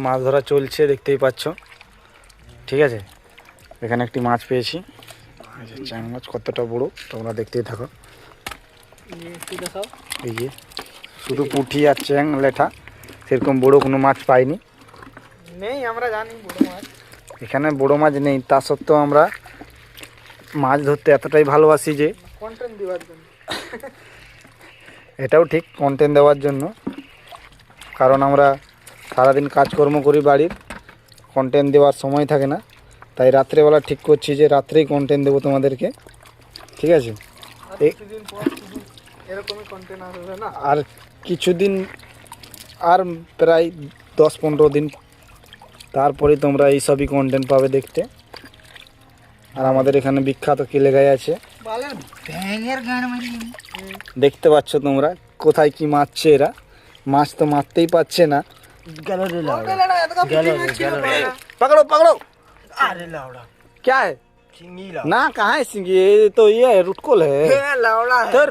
মাছ ধরা চলছে, দেখতেই পাচ্ছ। ঠিক আছে, এখানে একটি মাছ পেয়েছি। চ্যাং মাছ কতটা বড় তোমরা দেখতেই থাকো। এই যে শুধু পুঁটি আর চ্যাং লেঠা, সেরকম বড় কোনো মাছ পাইনি। নেই, আমরা জানি বড় মাছ এখানে বড় মাছ নেই, তা সত্ত্বেও আমরা মাছ ধরতে এতটাই ভালোবাসি যে কন্টেন্ট দেওয়ার জন্য। এটাও ঠিক, কন্টেন্ট দেওয়ার জন্য। কারণ আমরা সারাদিন কাজকর্ম করি বাড়ির, কন্টেন্ট দেওয়ার সময় থাকে না। তাই রাত্রেবেলা ঠিক করছি যে রাত্রেই কন্টেন্ট দেবো তোমাদেরকে। ঠিক আছে, কিছুদিন পর এরকমই কন্টেন্ট আসবে না? আর কিছুদিন, আর প্রায় 10-15 দিন, তারপরে তোমরা এইসবই কন্টেন্ট পাবে দেখতে। আর আমাদের এখানে বিখ্যাত কিলেগাই আছে, দেখতে পাচ্ছ তোমরা কোথায় কি মারছে এরা। মাছ তো মারতেই পারছে না। पकड़ो पकड़ो। अरे लावड़ा क्या है? सिंगी ना कहाँ है सिंगी, ये तो ये रुटकोल है। लावड़ा तर